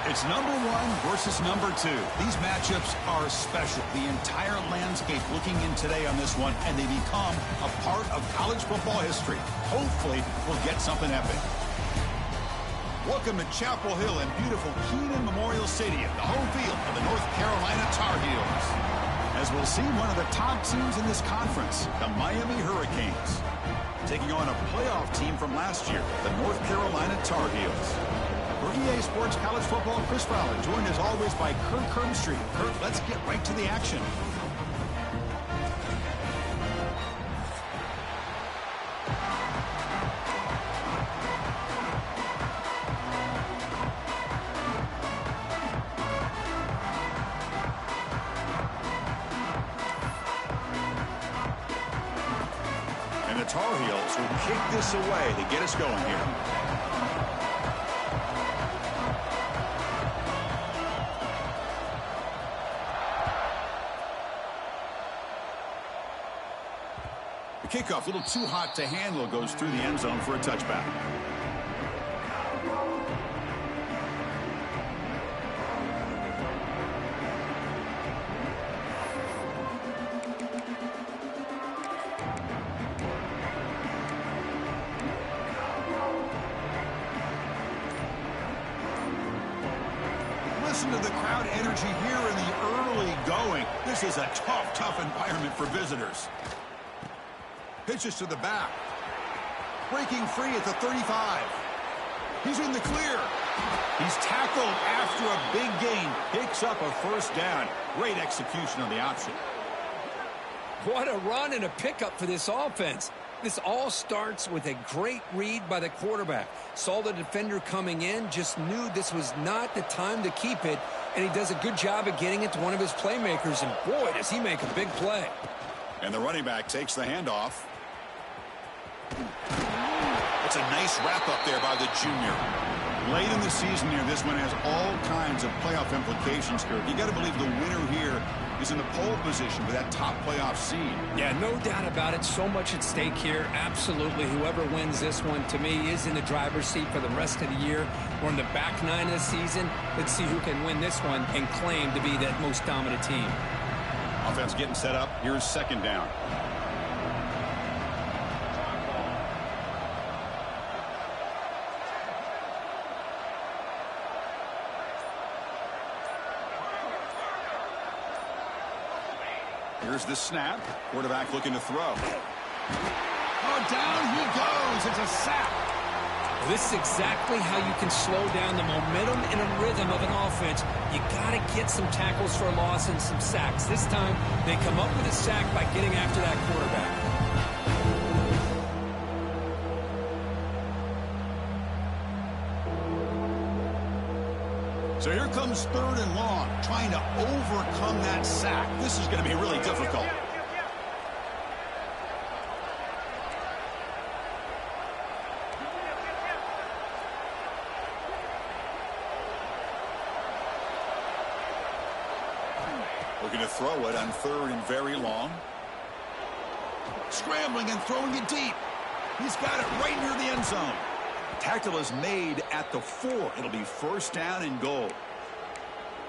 It's number 1 versus number 2. These matchups are special. The entire landscape looking in today on this one, and they become a part of college football history. Hopefully, we'll get something epic. Welcome to Chapel Hill and beautiful Keenan Memorial Stadium, the home field of the North Carolina Tar Heels. As we'll see one of the top teams in this conference, the Miami Hurricanes, taking on a playoff team from last year, the North Carolina Tar Heels. For EA Sports College Football, Chris Fowler, joined as always by Kurt Kirkstreet. Kurt, let's get right to the action. And the Tar Heels will kick this away to get us going here. Kickoff, a little too hot to handle, goes through the end zone for a touchback. Listen to the crowd energy here in the early going. This is a tough environment for visitors. Pitches to the back. Breaking free at the 35. He's in the clear. He's tackled after a big gain. Picks up a first down. Great execution on the option. What a run and a pickup for this offense. This all starts with a great read by the quarterback. Saw the defender coming in, just knew this was not the time to keep it, and he does a good job of getting it to one of his playmakers, and boy, does he make a big play. And the running back takes the handoff. It's a nice wrap-up there by the junior. Late in the season here, this one has all kinds of playoff implications, Kurt. You got to believe the winner here is in the pole position for that top playoff seed. Yeah, no doubt about it. So much at stake here. Absolutely. Whoever wins this one, to me, is in the driver's seat for the rest of the year. We're in the back nine of the season. Let's see who can win this one and claim to be that most dominant team. Offense getting set up. Here's second down. Here's the snap. Quarterback looking to throw. Oh, down he goes. It's a sack. This is exactly how you can slow down the momentum and a rhythm of an offense. You got to get some tackles for a loss and some sacks. This time, they come up with a sack by getting after that quarterback. So here comes third and long, trying to overcome that sack. This is going to be really difficult. Looking to throw it on third and very long. Scrambling and throwing it deep. He's got it right near the end zone. Tackle is made at the 4. It'll be first down and goal.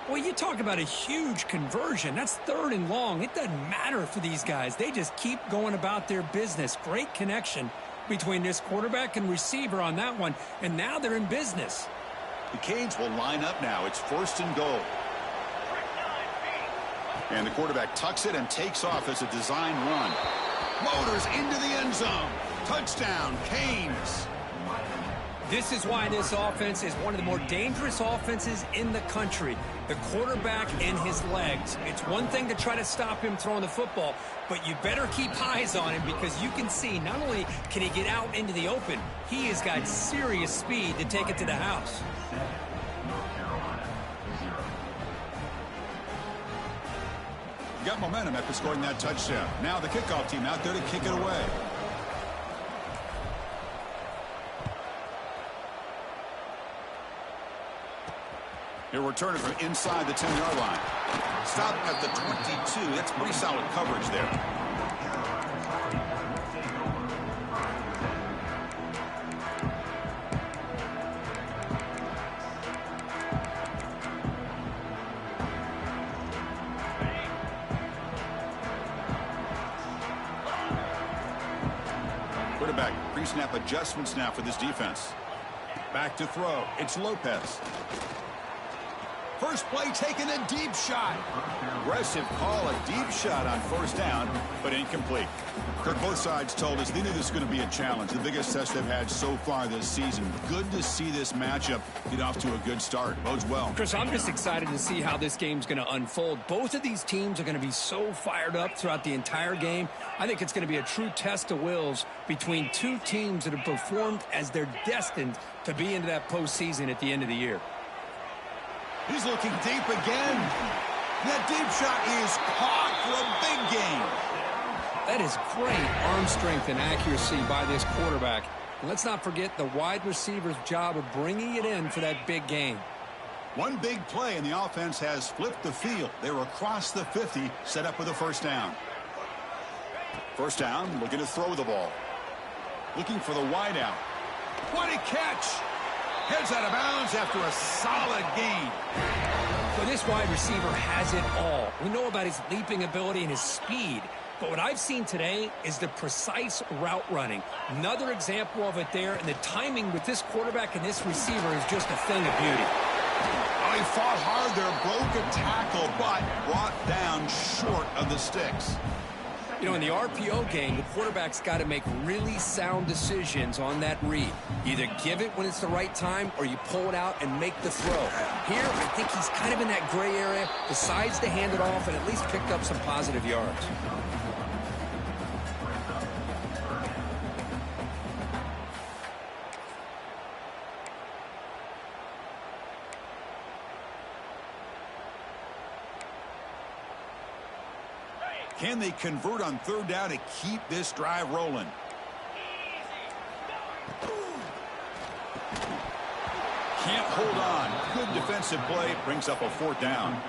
Well, you talk about a huge conversion. That's third and long. It doesn't matter for these guys. They just keep going about their business. Great connection between this quarterback and receiver on that one. And now they're in business. The Canes will line up now. It's first and goal. And the quarterback tucks it and takes off as a design run. Motors into the end zone. Touchdown, Canes. This is why this offense is one of the more dangerous offenses in the country. The quarterback and his legs. It's one thing to try to stop him throwing the football, but you better keep eyes on him because you can see not only can he get out into the open, he has got serious speed to take it to the house. Got momentum after scoring that touchdown. Now the kickoff team out there to kick it away. He'll return it from inside the 10-yard line. Stop at the 22. That's pretty solid coverage there. pre-snap adjustments now for this defense. Back to throw. It's Lopez. First play taking a deep shot. Aggressive call, a deep shot on first down, but incomplete. Kirk, both sides told us they knew this was going to be a challenge, the biggest test they've had so far this season. Good to see this matchup get off to a good start. Bodes well. Chris, I'm just excited to see how this game's going to unfold. Both of these teams are going to be so fired up throughout the entire game. I think it's going to be a true test of wills between two teams that have performed as they're destined to be into that postseason at the end of the year. He's looking deep again. That deep shot is caught for a big gain. That is great arm strength and accuracy by this quarterback. And let's not forget the wide receiver's job of bringing it in for that big gain. One big play, and the offense has flipped the field. They were across the 50, set up with a first down. First down, looking to throw the ball. Looking for the wide out. What a catch! Heads out of bounds after a solid gain. Well, this wide receiver has it all. We know about his leaping ability and his speed. But what I've seen today is the precise route running. Another example of it there, and the timing with this quarterback and this receiver is just a thing of beauty. Oh, he fought hard there, broke a tackle, but brought down short of the sticks. You know, in the RPO game, the quarterback's got to make really sound decisions on that read. Either give it when it's the right time or you pull it out and make the throw. Here, I think he's kind of in that gray area, decides to hand it off and at least picked up some positive yards. Can they convert on third down to keep this drive rolling? Can't hold on. Good defensive play. Brings up a fourth down.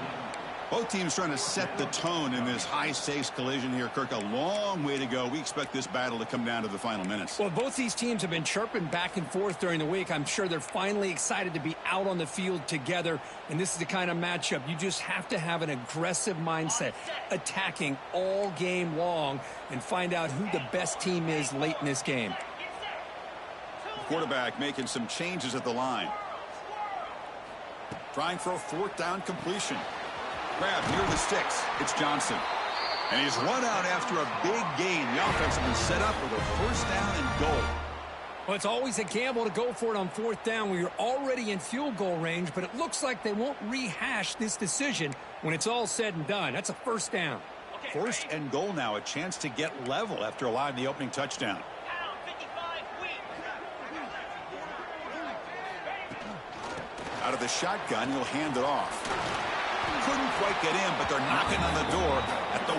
Both teams trying to set the tone in this high-stakes collision here. Kirk, a long way to go. We expect this battle to come down to the final minutes. Well, both these teams have been chirping back and forth during the week. I'm sure they're finally excited to be out on the field together. And this is the kind of matchup you just have to have an aggressive mindset, attacking all game long, and find out who the best team is late in this game. Quarterback making some changes at the line. Trying for a fourth down completion. Grab near the sticks. It's Johnson. And he's run out after a big gain. The offense has been set up with a first down and goal. Well, it's always a gamble to go for it on fourth down where you're already in field goal range, but it looks like they won't rehash this decision when it's all said and done. That's a first down. First and goal now, a chance to get level after allowing the opening touchdown. Out of the shotgun, he'll hand it off. Couldn't quite get in, but they're knocking on the door at the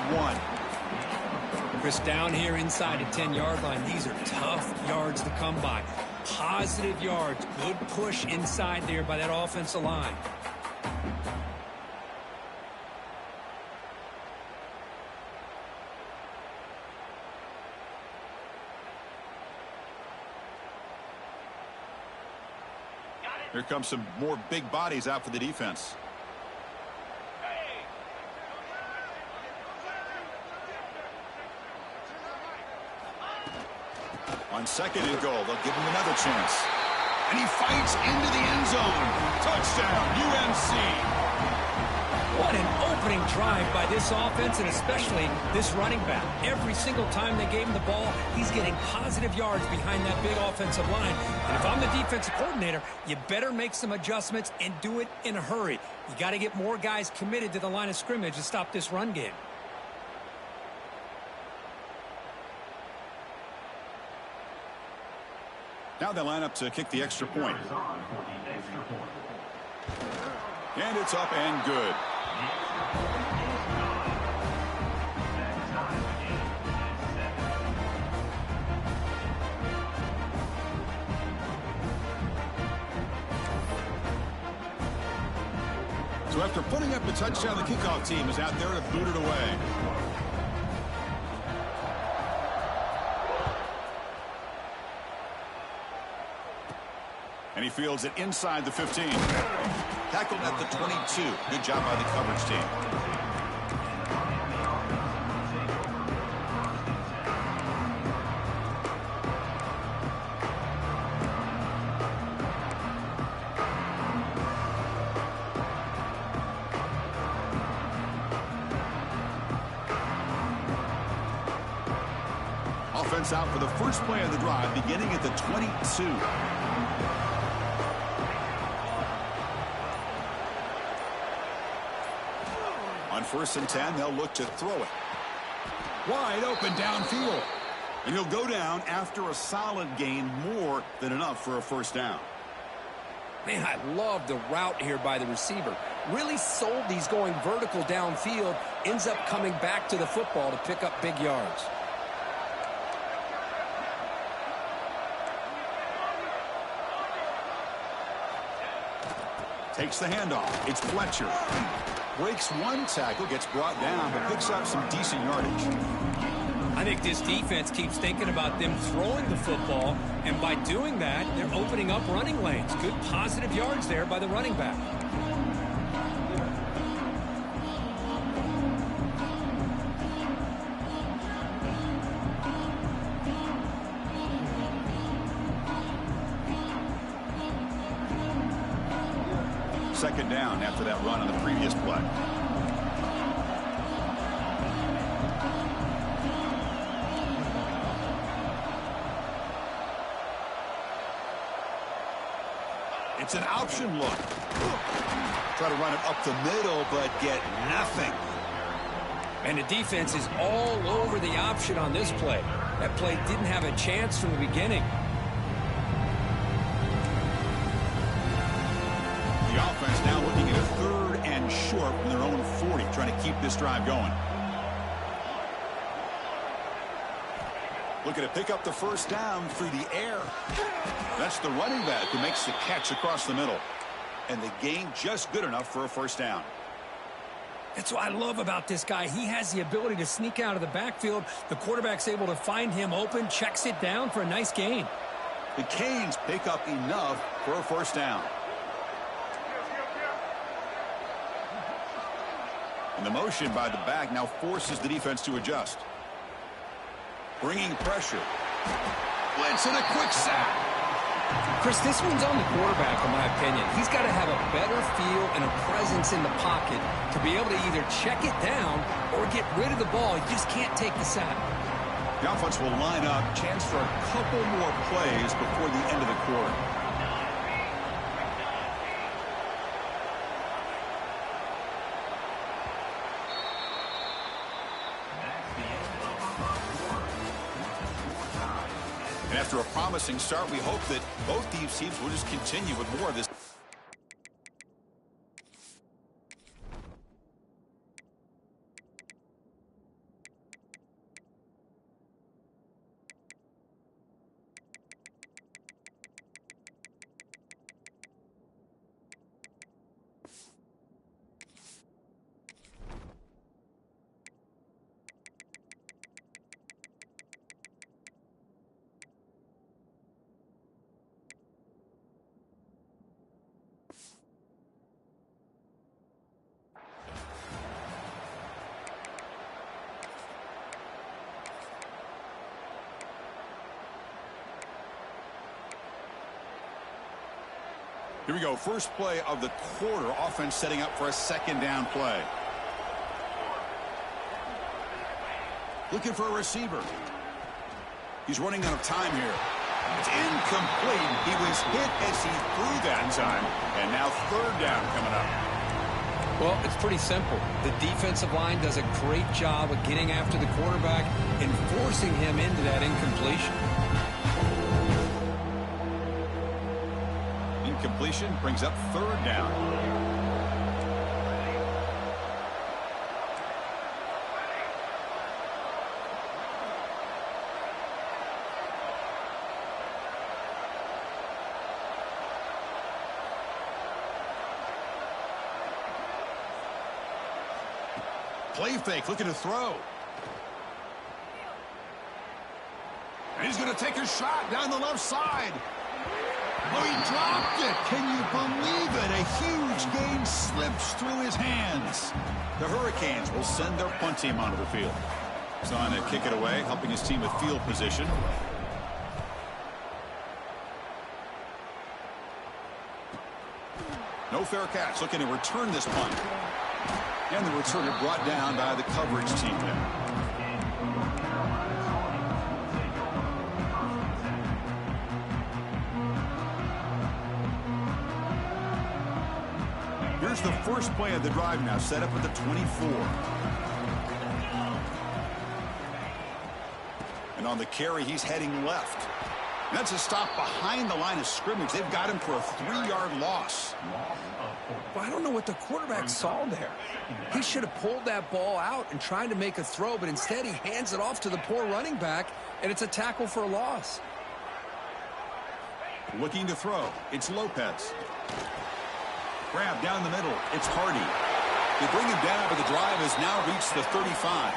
1. Chris, down here inside the 10-yard line, these are tough yards to come by. Positive yards, good push inside there by that offensive line. Here comes some more big bodies out for the defense. On second and goal, they'll give him another chance. And he fights into the end zone. Touchdown, UNC. What an opening drive by this offense, and especially this running back. Every single time they gave him the ball, he's getting positive yards behind that big offensive line. And if I'm the defensive coordinator, you better make some adjustments and do it in a hurry. You got to get more guys committed to the line of scrimmage to stop this run game. Now they line up to kick the extra point. And it's up and good. So after putting up the touchdown, the kickoff team is out there to boot it away. And he fields it inside the 15. Tackled at the 22. Good job by the coverage team. offense out for the first play of the drive, beginning at the 22. On 1st and 10, they'll look to throw it. Wide open downfield. And he'll go down after a solid gain, more than enough for a first down. Man, I love the route here by the receiver. Really sold these going vertical downfield. Ends up coming back to the football to pick up big yards. Takes the handoff. It's Fletcher. Breaks one tackle, gets brought down, but picks up some decent yardage. I think this defense keeps thinking about them throwing the football, and by doing that, they're opening up running lanes. Good positive yards there by the running back. Second down after that run on the previous play. It's an option look. Try to run it up the middle, but get nothing. And the defense is all over the option on this play. That play didn't have a chance from the beginning. The offense now looking at a 3rd and short from their own 40, trying to keep this drive going. Looking to pick up the first down through the air. That's the running back who makes the catch across the middle. And the gain just good enough for a first down. That's what I love about this guy. He has the ability to sneak out of the backfield. The quarterback's able to find him open, checks it down for a nice gain. The Canes pick up enough for a first down. And the motion by the back now forces the defense to adjust. Bringing pressure. Blitz and a quick sack. Chris, this one's on the quarterback, in my opinion. He's got to have a better feel and a presence in the pocket to be able to either check it down or get rid of the ball. You just can't take the sack. The offense will line up. Chance for a couple more plays before the end of the quarter. And after a promising start, we hope that both these teams will just continue with more of this. Here we go. First play of the quarter. Offense setting up for a second down play. Looking for a receiver. He's running out of time here. It's incomplete. He was hit as he threw that time. And now 3rd down coming up. Well, it's pretty simple. The defensive line does a great job of getting after the quarterback and forcing him into that incompletion. Incompletion brings up 3rd down. Play fake, looking to throw. And he's going to take a shot down the left side. Oh, he dropped it. Can you believe it? A huge gain slips through his hands. The Hurricanes will send their punt team onto the field. He's on to kick it away, helping his team with field position. No fair catch. Looking to return this punt. And the returner brought down by the coverage team there. Here's the first play of the drive now, set up at the 24. And on the carry, he's heading left. And that's a stop behind the line of scrimmage. They've got him for a 3-yard loss. Well, I don't know what the quarterback saw there. He should have pulled that ball out and tried to make a throw, but instead he hands it off to the poor running back, and it's a tackle for a loss. Looking to throw. It's Lopez. Grab down the middle. It's Hardy. They bring him down, but the drive has now reached the 35.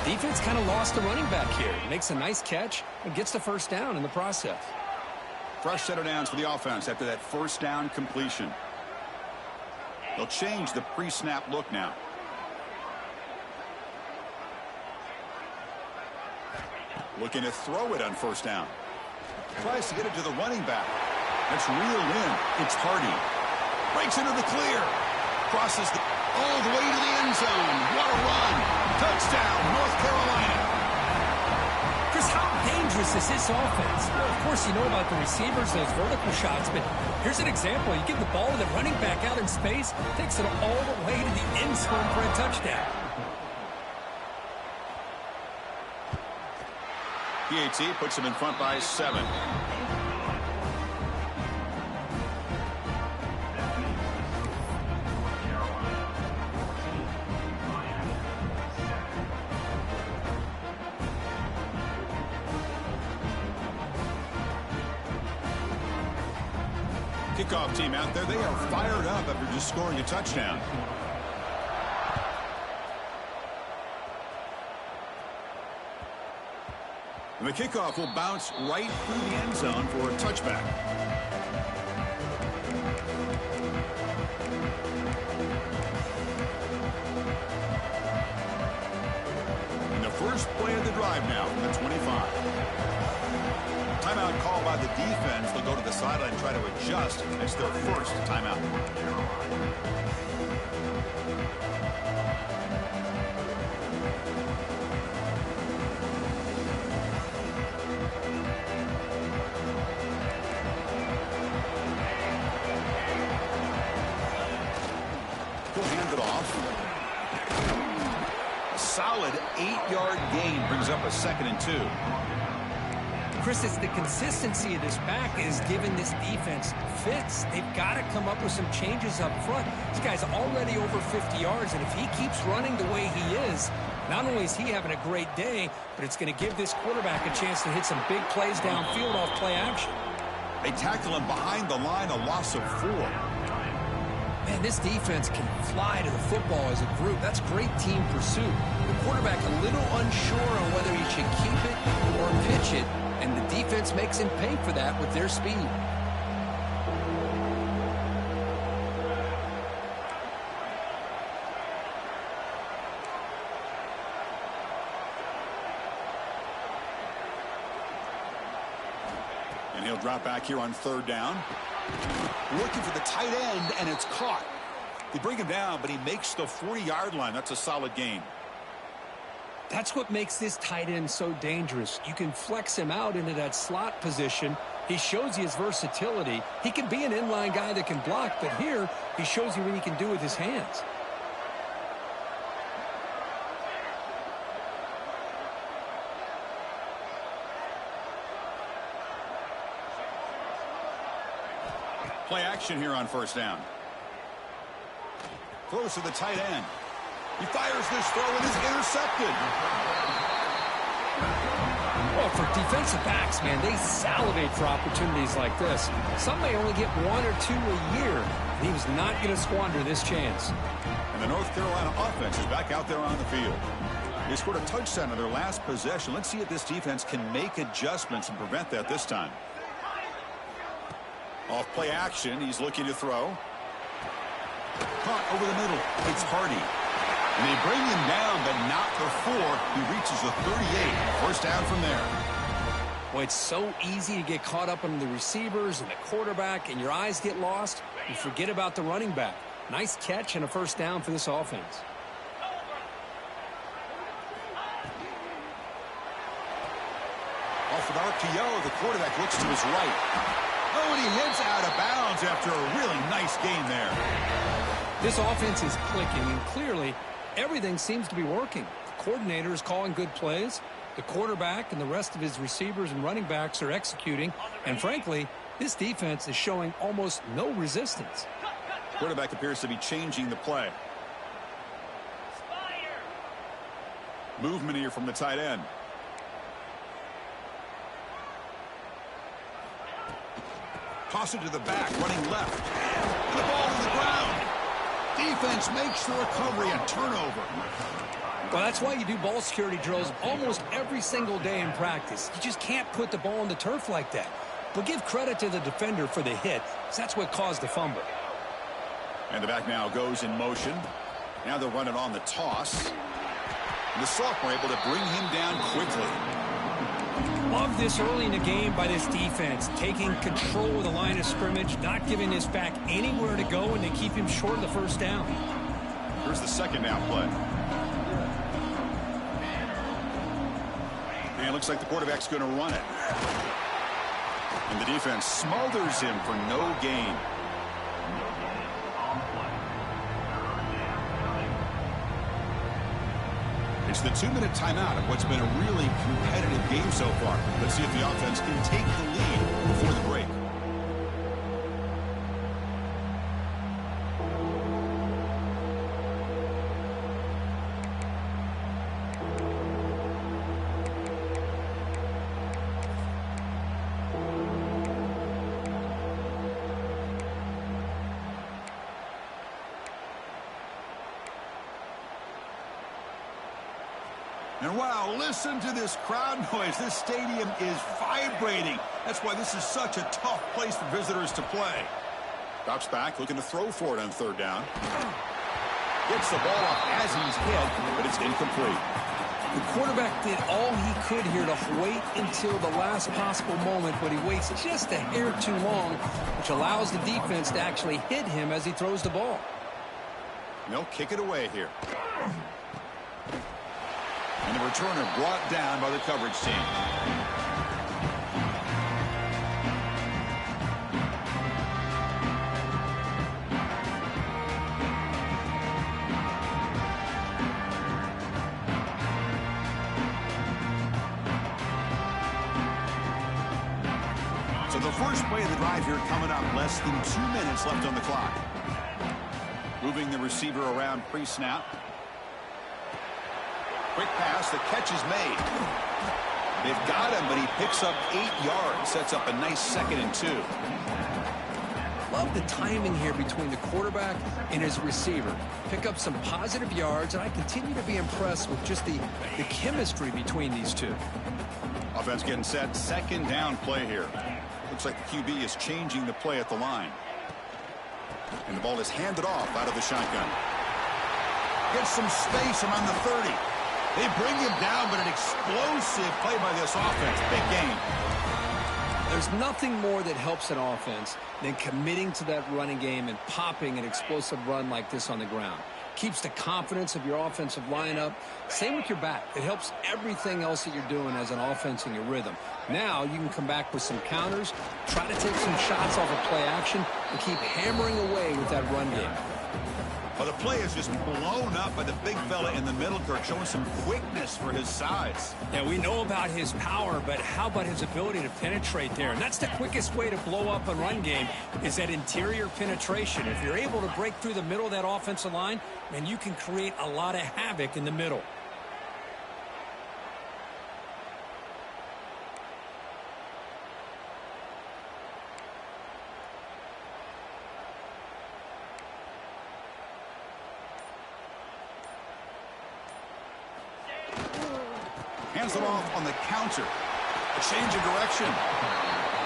Defense kind of lost the running back here. Makes a nice catch and gets the first down in the process. Fresh set of downs for the offense after that first down completion. They'll change the pre-snap look now. Looking to throw it on first down. Tries to get it to the running back. That's reeled in. It's Hardy. Breaks into the clear. Crosses all the way to the end zone. What a run. Touchdown, North Carolina. Chris, how dangerous is this offense? Well, of course, you know about the receivers, those vertical shots, but here's an example. You give the ball to the running back out in space, takes it all the way to the end zone for a touchdown. PAT puts him in front by 7. Kickoff team out there. They are fired up after just scoring a touchdown. And the kickoff will bounce right through the end zone for a touchback. And the first play of the drive now from the 25. Timeout call by the defense. They'll go to the sideline and try to adjust. It's their first timeout. He'll hand it off. A solid 8-yard gain brings up a 2nd and 2. Chris, it's the consistency of this back is giving this defense fits. They've got to come up with some changes up front. This guy's already over 50 yards, and if he keeps running the way he is, not only is he having a great day, but it's going to give this quarterback a chance to hit some big plays downfield off play action. They tackle him behind the line, a loss of 4. Man, this defense can fly to the football as a group. That's great team pursuit. The quarterback a little unsure on whether he should keep it or pitch it, and the defense makes him pay for that with their speed. And he'll drop back here on 3rd down. Looking for the tight end, and it's caught. They bring him down, but he makes the 40-yard line. That's a solid gain. That's what makes this tight end so dangerous. You can flex him out into that slot position. He shows you his versatility. He can be an inline guy that can block, but here he shows you what he can do with his hands. Play action here on 1st down. Throws to the tight end. He fires this throw and is intercepted. Well, for defensive backs, man, they salivate for opportunities like this. Some may only get 1 or 2 a year, and he was not going to squander this chance. And the North Carolina offense is back out there on the field. They scored a touchdown in their last possession. Let's see if this defense can make adjustments and prevent that this time. Off play action, he's looking to throw. Caught over the middle. It's Hardy. And they bring him down, but not for 4. He reaches the 38. First down from there. Well, it's so easy to get caught up on the receivers and the quarterback, and your eyes get lost. You forget about the running back. Nice catch and a first down for this offense. Off an RPO, the quarterback looks to his right. Oh, and he hits out of bounds after a really nice game there. This offense is clicking, and clearly everything seems to be working. The coordinator is calling good plays. The quarterback and the rest of his receivers and running backs are executing. And frankly, this defense is showing almost no resistance. Quarterback appears to be changing the play. Movement here from the tight end. Toss it to the back, running left. And the ball to the ground. Defense makes the recovery, and turnover. Well, that's why you do ball security drills almost every single day in practice. You just can't put the ball on the turf like that. But give credit to the defender for the hit, because that's what caused the fumble. And the back now goes in motion. Now they'll run it on the toss. And the sophomore able to bring him down quickly. Love this early in the game by this defense, taking control of the line of scrimmage, not giving this back anywhere to go, and they keep him short of the first down. Here's the second down play. And it looks like the quarterback's going to run it. And the defense smothers him for no gain. It's the 2-minute timeout of what's been a really competitive game so far. Let's see if the offense can take the lead before the break. And wow, listen to this crowd noise. This stadium is vibrating. That's why this is such a tough place for visitors to play. Drops back, looking to throw for it on third down. Gets the ball off as he's hit, but it's incomplete. The quarterback did all he could here to wait until the last possible moment, but he waits just a hair too long, which allows the defense to actually hit him as he throws the ball. And they'll kick it away here. And the returner brought down by the coverage team. So the first play of the drive here coming up, less than 2 minutes left on the clock. Moving the receiver around pre-snap. Quick pass, the catch is made. They've got him, but he picks up 8 yards. Sets up a nice 2nd and 2. Love the timing here between the quarterback and his receiver. Pick up some positive yards, and I continue to be impressed with just the chemistry between these two. Offense getting set, 2nd down play here. Looks like the QB is changing the play at the line. And the ball is handed off out of the shotgun. Gets some space around the 30. They bring him down, but an explosive play by this offense. Big game. There's nothing more that helps an offense than committing to that running game and popping an explosive run like this on the ground. Keeps the confidence of your offensive lineup. Same with your back. It helps everything else that you're doing as an offense in your rhythm. Now you can come back with some counters, try to take some shots off of play action, and keep hammering away with that run game. Well, the play is just blown up by the big fella in the middle, Kirk, showing some quickness for his size. Yeah, we know about his power, but how about his ability to penetrate there? And that's the quickest way to blow up a run game, is that interior penetration. If you're able to break through the middle of that offensive line, man, you can create a lot of havoc in the middle. Hands it off on the counter. A change of direction.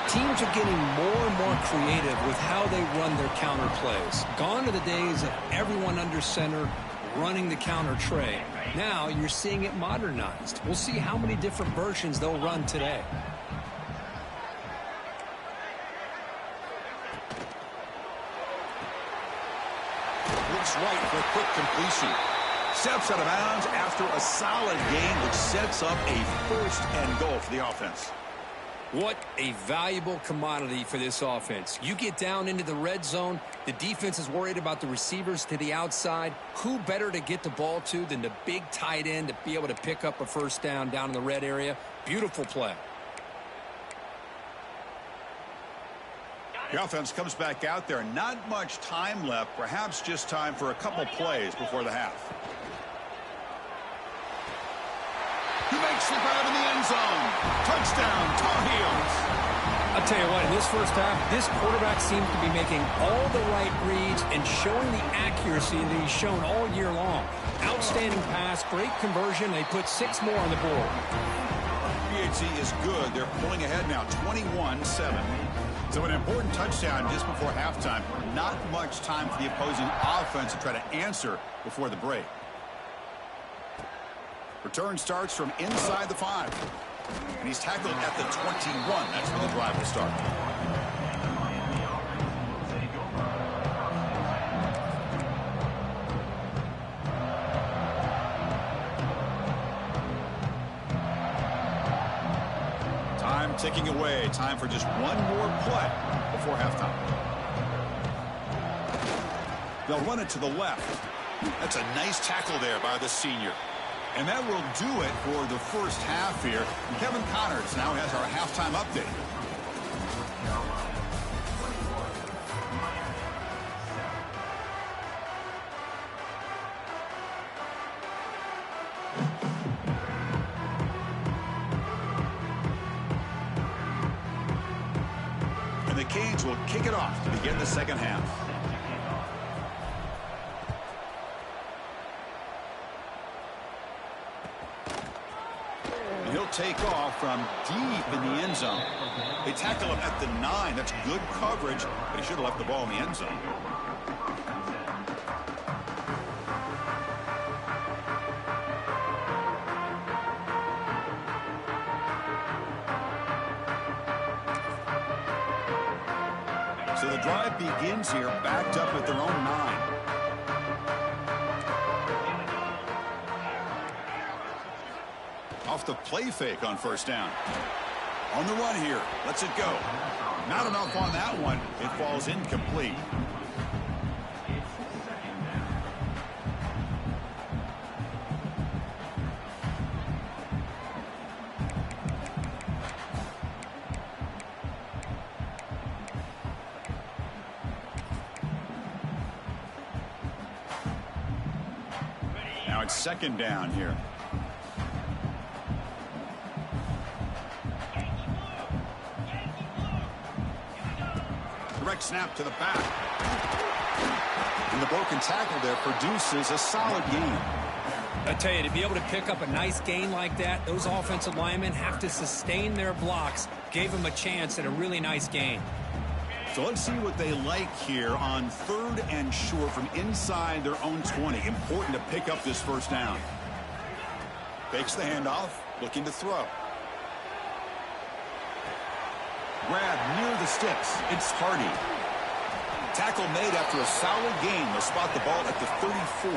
Teams are getting more and more creative with how they run their counter plays. Gone are the days of everyone under center running the counter tray. Now you're seeing it modernized. We'll see how many different versions they'll run today. Looks right for a quick completion. Steps out of bounds after a solid gain, which sets up a 1st and goal for the offense. What a valuable commodity for this offense. You get down into the red zone, the defense is worried about the receivers to the outside. Who better to get the ball to than the big tight end to be able to pick up a first down in the red area? Beautiful play. The offense comes back out there. Not much time left. Perhaps just time for a couple plays before the half. He makes the grab in the end zone. Touchdown, Tar Heels. I'll tell you what, in this first half, this quarterback seems to be making all the right reads and showing the accuracy that he's shown all year long. Outstanding pass, great conversion. They put 6 more on the board. PHC is good. They're pulling ahead now, 21-7. So an important touchdown just before halftime. Not much time for the opposing offense to try to answer before the break. Return starts from inside the 5. And he's tackled at the 21. That's where the drive will start. Time ticking away. Time for just one more play before halftime. They'll run it to the left. That's a nice tackle there by the senior. And that will do it for the first half here. And Kevin Connors now has our halftime update. And the Canes will kick it off to begin the second half. Take off from deep in the end zone. They tackle him at the 9. That's good coverage, but he should have left the ball in the end zone. So the drive begins here, backed up at their own 9. Off the play fake on first down. On the run here. Lets it go. Not enough on that one. It falls incomplete. Now it's second down here. Direct snap to the back. And the broken tackle there produces a solid gain. I tell you, to be able to pick up a nice gain like that, those offensive linemen have to sustain their blocks. Gave them a chance at a really nice gain. So let's see what they like here on 3rd and short from inside their own 20. Important to pick up this first down. Fakes the handoff, looking to throw. Grab near the sticks. It's Hardy. Tackle made after a solid gain. They'll spot the ball at the 34.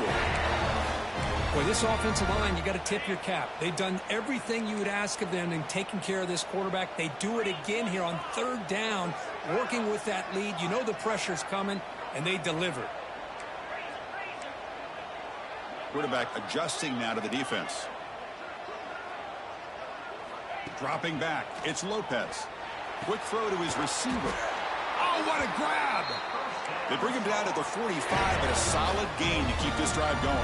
Boy, this offensive line, you got to tip your cap. They've done everything you would ask of them in taking care of this quarterback. They do it again here on 3rd down, working with that lead. You know the pressure's coming, and they deliver. Quarterback adjusting now to the defense. Dropping back. It's Lopez. Quick throw to his receiver. Oh, what a grab! They bring him down at the 45, but a solid gain to keep this drive going.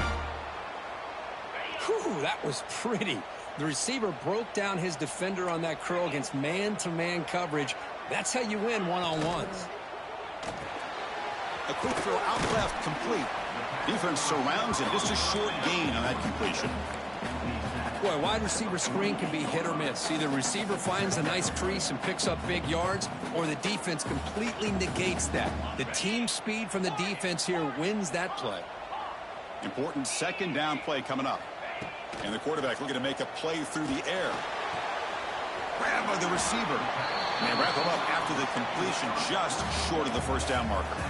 Whew, that was pretty. The receiver broke down his defender on that curl against man-to-man coverage. That's how you win one-on-ones. A quick throw out left, complete. Defense surrounds him. Just a short gain on that completion. Boy, a wide receiver screen can be hit or miss. Either receiver finds a nice crease and picks up big yards, or the defense completely negates that. The team speed from the defense here wins that play. Important second down play coming up. And the quarterback looking to make a play through the air. Grab by the receiver. And they wrap him up after the completion, just short of the first down marker.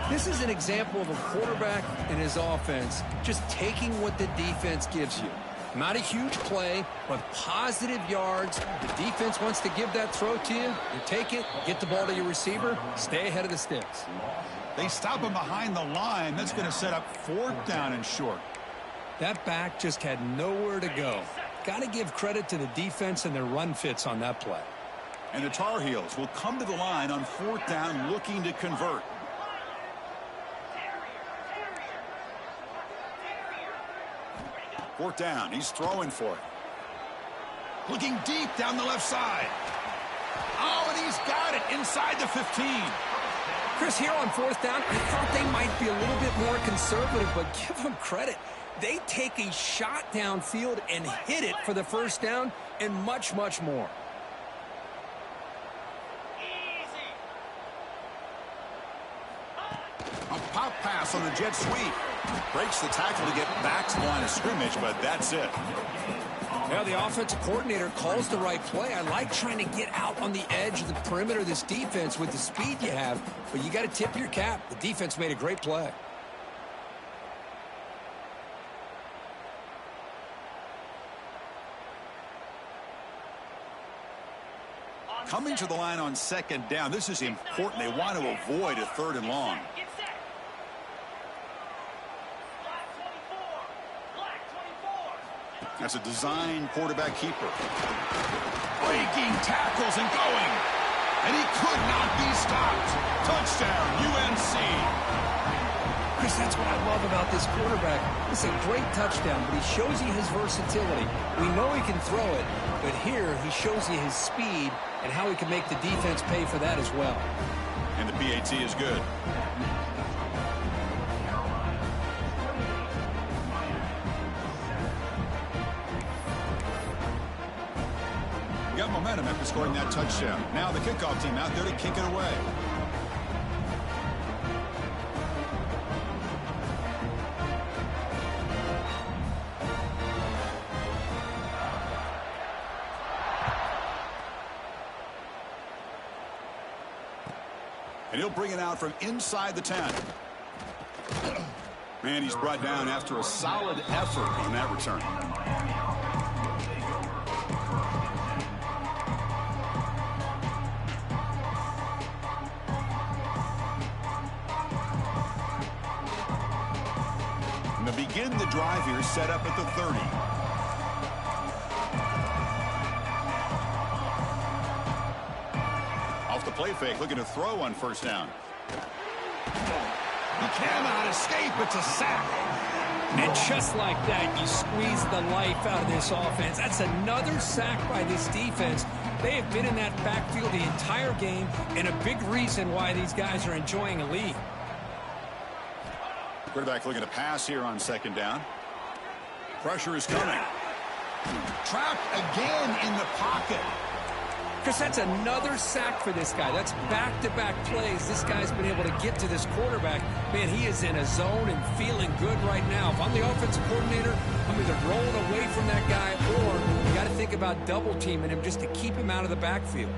This is an example of a quarterback and his offense just taking what the defense gives you. Not a huge play, but positive yards. The defense wants to give that throw to you. You take it, get the ball to your receiver, stay ahead of the sticks. They stop him behind the line. That's going to set up 4th down and short. That back just had nowhere to go. Got to give credit to the defense and their run fits on that play. And the Tar Heels will come to the line on 4th down looking to convert. Fourth down. He's throwing for it. Looking deep down the left side. Oh, and he's got it inside the 15. Chris, here on 4th down, I thought they might be a little bit more conservative, but give them credit. They take a shot downfield and hit it for the 1st down and much, much more. A pop pass on the jet sweep. Breaks the tackle to get back to the line of scrimmage, but that's it. Now the offensive coordinator calls the right play. I like trying to get out on the edge of the perimeter of this defense with the speed you have, but you got to tip your cap. The defense made a great play. Coming to the line on 2nd down, this is important. They want to avoid a 3rd and long. That's a design quarterback keeper. Breaking tackles and going. And he could not be stopped. Touchdown, UNC. Chris, that's what I love about this quarterback. It's a great touchdown, but he shows you his versatility. We know he can throw it, but here he shows you his speed and how he can make the defense pay for that as well. And the PAT is good. Got momentum after scoring that touchdown. Now the kickoff team out there to kick it away. And he'll bring it out from inside the 10. Man, he's brought down after a solid effort on that return. And to begin the drive here, set up at the 30. Play fake, looking to throw on 1st down. He cannot escape. It's a sack. And just like that, you squeeze the life out of this offense. That's another sack by this defense. They have been in that backfield the entire game, and a big reason why these guys are enjoying a lead. Quarterback looking to pass here on 2nd down. Pressure is coming. Trapped again in the pocket. Chris, that's another sack for this guy. That's back-to-back plays. This guy's been able to get to this quarterback. Man, he is in a zone and feeling good right now. If I'm the offensive coordinator, I'm either rolling away from that guy or you got to think about double-teaming him just to keep him out of the backfield.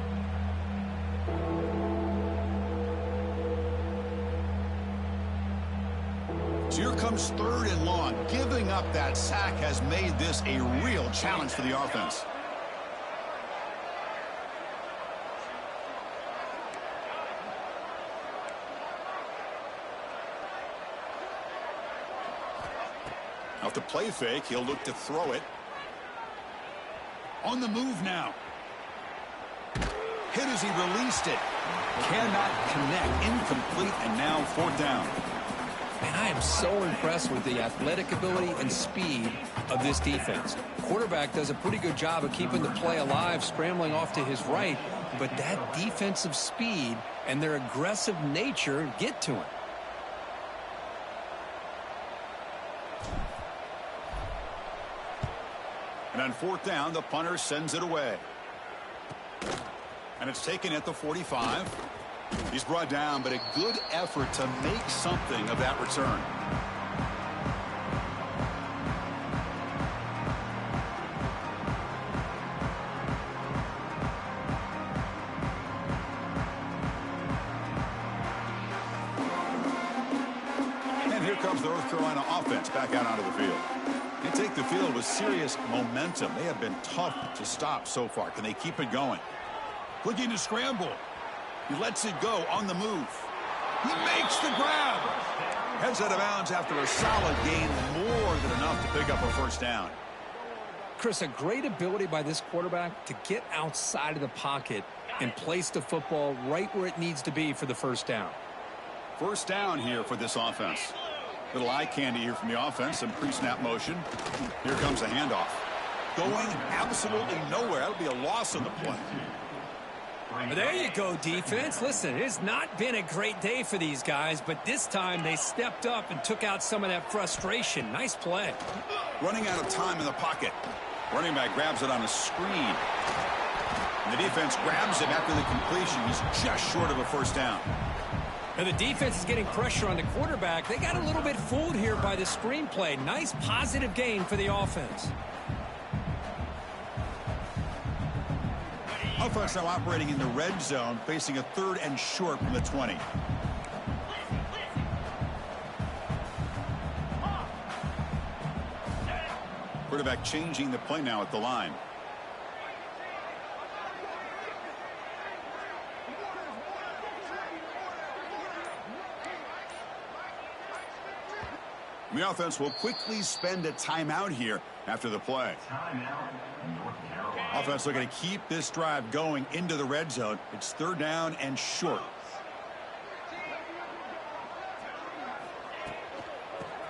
So here comes 3rd and long. Giving up that sack has made this a real challenge for the offense. Off the play fake, he'll look to throw it. On the move now. Hit as he released it. Cannot connect. Incomplete, and now 4th down. And I am so impressed with the athletic ability and speed of this defense. Quarterback does a pretty good job of keeping the play alive, scrambling off to his right, but that defensive speed and their aggressive nature get to him. And on 4th down, the punter sends it away. And it's taken at the 45. He's brought down, but a good effort to make something of that return. And here comes the North Carolina offense back out onto the field. It's take the field with serious momentum. They have been tough to stop so far. Can they keep it going? Looking to scramble. He lets it go on the move. He makes the grab. Heads out of bounds after a solid gain, more than enough to pick up a first down. Chris, a great ability by this quarterback to get outside of the pocket and place the football right where it needs to be for the first down. First down here for this offense. Little eye candy here from the offense. Some pre-snap motion. Here comes the handoff. Going absolutely nowhere. That'll be a loss on the play. There you go, defense. Listen, it has not been a great day for these guys, but this time they stepped up and took out some of that frustration. Nice play. Running out of time in the pocket. Running back grabs it on a screen. And the defense grabs him after the completion. He's just short of a first down. And the defense is getting pressure on the quarterback. They got a little bit fooled here by the screenplay. Nice positive gain for the offense. Offense now operating in the red zone, facing a 3rd and short from the 20. Quarterback changing the play now at the line. The offense will quickly spend a timeout here after the play. Offense looking to keep this drive going into the red zone. It's 3rd down and short.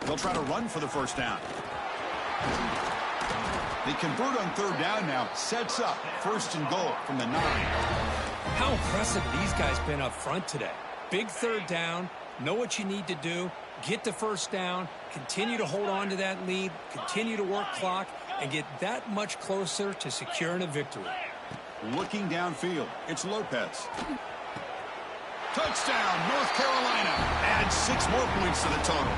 They'll try to run for the first down. They convert on 3rd down now. Sets up 1st and goal from the 9. How impressive these guys been up front today. Big 3rd down. Know what you need to do. Get the first down. Continue to hold on to that lead. Continue to work clock. And get that much closer to securing a victory. Looking downfield, it's Lopez. Touchdown, North Carolina. Adds 6 more points to the total.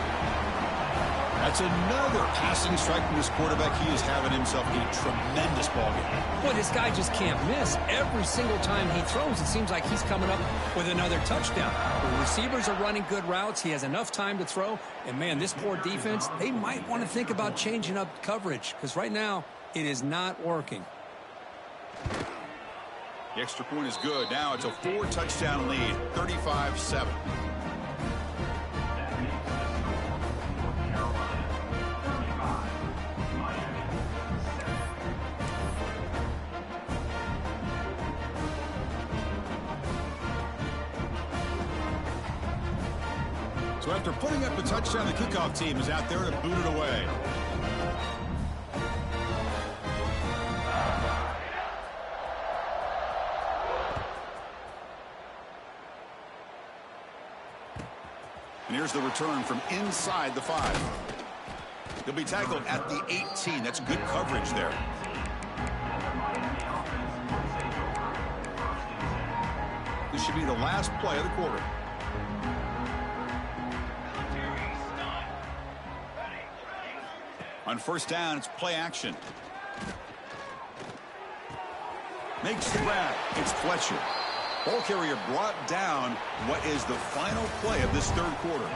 That's another passing strike from this quarterback. He is having himself a tremendous ball game. Boy, this guy just can't miss. Every single time he throws, it seems like he's coming up with another touchdown. The receivers are running good routes. He has enough time to throw. And, man, this poor defense, they might want to think about changing up coverage because right now it is not working. The extra point is good. Now it's a 4-touchdown lead, 35-7. So after putting up the touchdown, the kickoff team is out there to boot it away. And here's the return from inside the 5. He'll be tackled at the 18. That's good coverage there. This should be the last play of the quarter. On first down, it's play action. Makes the grab. It's Fletcher. Ball carrier brought down what is the final play of this 3rd quarter.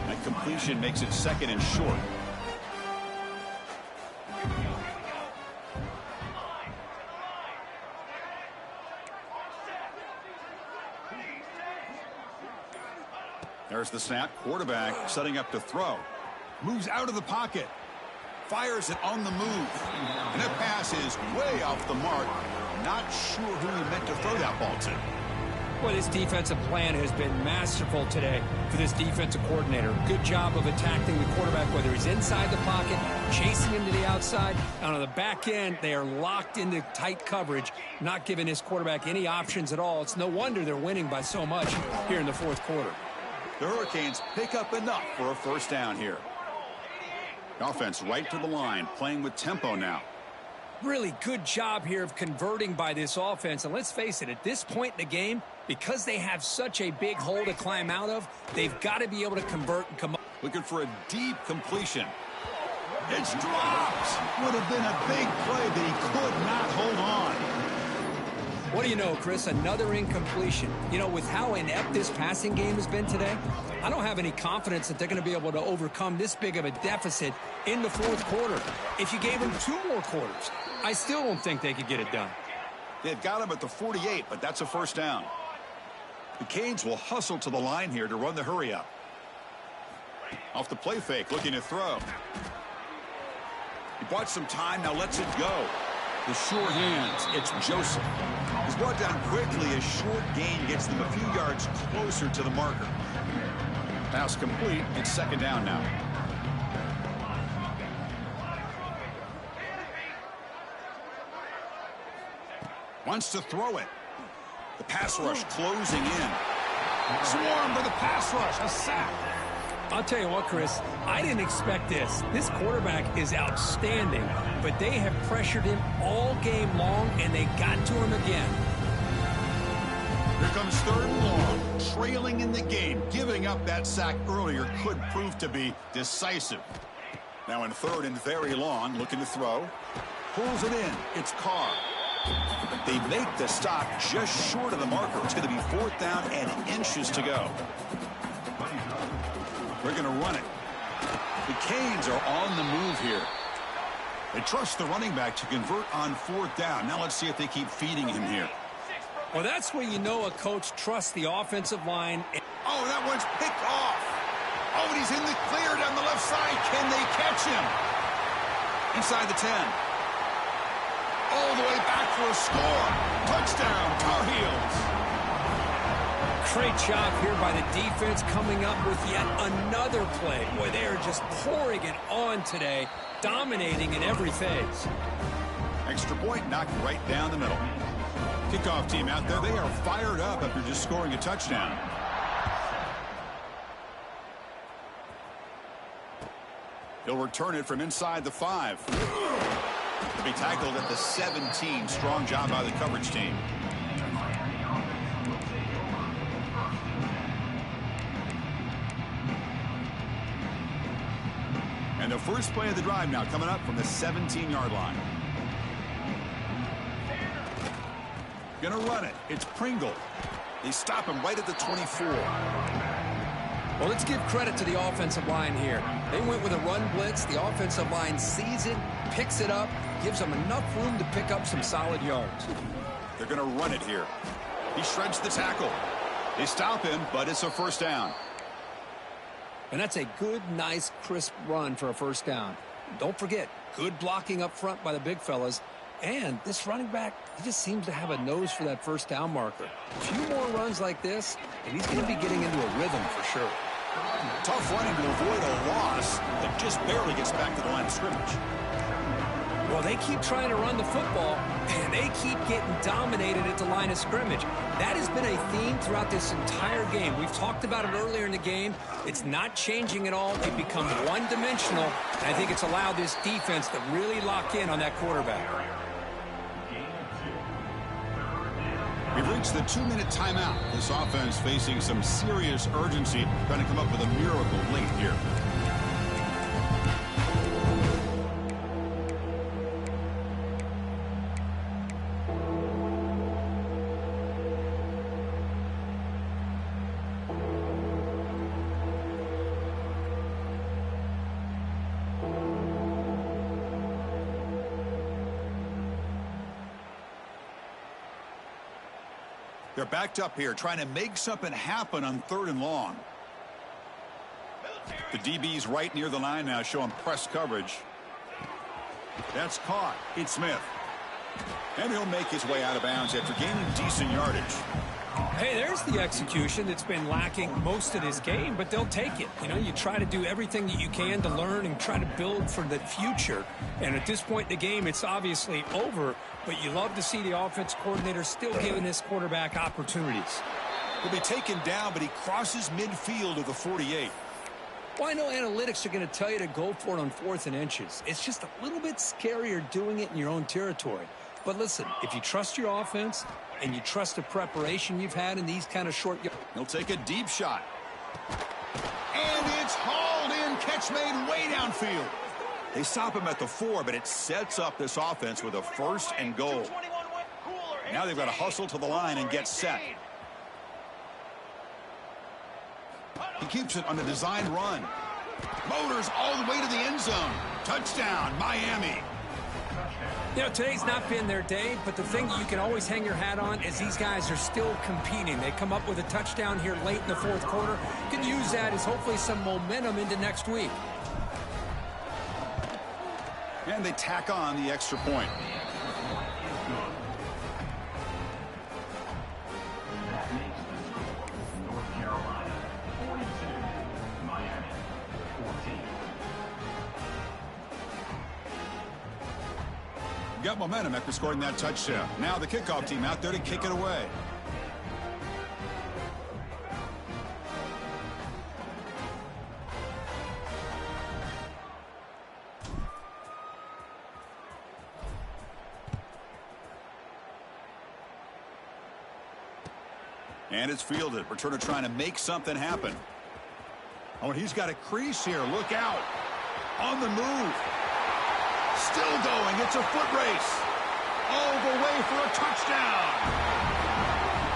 That completion makes it 2nd and short. There's the snap. Quarterback setting up to throw. Moves out of the pocket. Fires it on the move. And that pass is way off the mark. Not sure who he meant to throw that ball to. Well, this defensive plan has been masterful today for this defensive coordinator. Good job of attacking the quarterback, whether he's inside the pocket, chasing him to the outside. And on the back end, they are locked into tight coverage, not giving this quarterback any options at all. It's no wonder they're winning by so much here in the 4th quarter. The Hurricanes pick up enough for a first down here. Offense right to the line, playing with tempo now. Really good job here of converting by this offense. And let's face it, at this point in the game, because they have such a big hole to climb out of, they've got to be able to convert and come up. Looking for a deep completion. It's dropped. Would have been a big play, but he could not hold on. What do you know, Chris? Another incompletion. You know, with how inept this passing game has been today, I don't have any confidence that they're going to be able to overcome this big of a deficit in the fourth quarter. If you gave them 2 more quarters, I still don't think they could get it done. They've got him at the 48, but that's a first down. The Canes will hustle to the line here to run the hurry up. Off the play fake, looking to throw. He bought some time, now lets it go. The sure hands, it's Joseph. He's brought down quickly. A short gain gets them a few yards closer to the marker. Pass complete. It's second down now. Wants to throw it. The pass rush closing in. Swarm for the pass rush. A sack. I'll tell you what, Chris, I didn't expect this. This quarterback is outstanding, but they have pressured him all game long, and they got to him again. Here comes third and long. Trailing in the game. Giving up that sack earlier could prove to be decisive. Now in third and very long, looking to throw. Pulls it in. It's Carr. They make the stop just short of the marker. It's going to be fourth down and inches to go. We're going to run it. The Canes are on the move here. They trust the running back to convert on fourth down. Now let's see if they keep feeding him here. Well, that's where you know a coach trusts the offensive line. Oh, that one's picked off. Oh, and he's in the clear down the left side. Can they catch him? Inside the 10. All the way back for a score. Touchdown, Tar Heels. Great job here by the defense coming up with yet another play. Boy, they are just pouring it on today, dominating in every phase. Extra point knocked right down the middle. Kickoff team out there, they are fired up after just scoring a touchdown. He'll return it from inside the 5. He'll be tackled at the 17. Strong job by the coverage team. And the first play of the drive now coming up from the 17-yard line. Gonna run it. It's Pringle. They stop him right at the 24. Well, let's give credit to the offensive line here. They went with a run blitz. The offensive line sees it, picks it up, gives them enough room to pick up some solid yards. They're gonna run it here. He shreds the tackle. They stop him, but it's a first down. And that's a good, nice, crisp run for a first down. Don't forget, good blocking up front by the big fellas. And this running back, he just seems to have a nose for that first down marker. A few more runs like this, and he's going to be getting into a rhythm for sure. Tough running to avoid a loss that just barely gets back to the line of scrimmage. Well, they keep trying to run the football, and they keep getting dominated at the line of scrimmage. That has been a theme throughout this entire game. We've talked about it earlier in the game. It's not changing at all. They've become one-dimensional, and I think it's allowed this defense to really lock in on that quarterback. We've reached the 2-minute timeout. This offense facing some serious urgency, trying to come up with a miracle late here. They're backed up here, trying to make something happen on third and long. The DB's right near the line now, showing press coverage. That's caught. It's Smith. And he'll make his way out of bounds after gaining decent yardage. Hey, there's the execution that's been lacking most of this game, but they'll take it. You know, you try to do everything that you can to learn and try to build for the future. And at this point in the game, it's obviously over, but you love to see the offense coordinator still giving this quarterback opportunities. He'll be taken down, but he crosses midfield of the 48. Well, I know analytics are going to tell you to go for it on 4th and inches. It's just a little bit scarier doing it in your own territory. But listen, if you trust your offense and you trust the preparation you've had in these kind of short... He'll take a deep shot. And it's hauled in. Catch made way downfield. They stop him at the 4, but it sets up this offense with a 1st and goal. Now they've got to hustle to the line and get set. He keeps it on a design run. Motors all the way to the end zone. Touchdown, Miami. You know, today's not been their day, but the thing that you can always hang your hat on is these guys are still competing. They come up with a touchdown here late in the fourth quarter. You can use that as hopefully some momentum into next week. And they tack on the extra point. Got momentum after scoring that touchdown. Now the kickoff team out there to kick it away. And it's fielded. Returner trying to make something happen. Oh, and he's got a crease here. Look out. On the move. Still going. It's a foot race. All the way for a touchdown.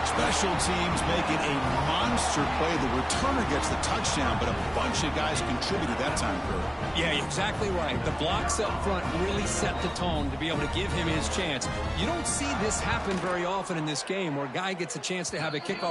Special teams making a monster play. The returner gets the touchdown, but a bunch of guys contributed that time, Kurt. Yeah, exactly right. The blocks up front really set the tone to be able to give him his chance. You don't see this happen very often in this game where a guy gets a chance to have a kickoff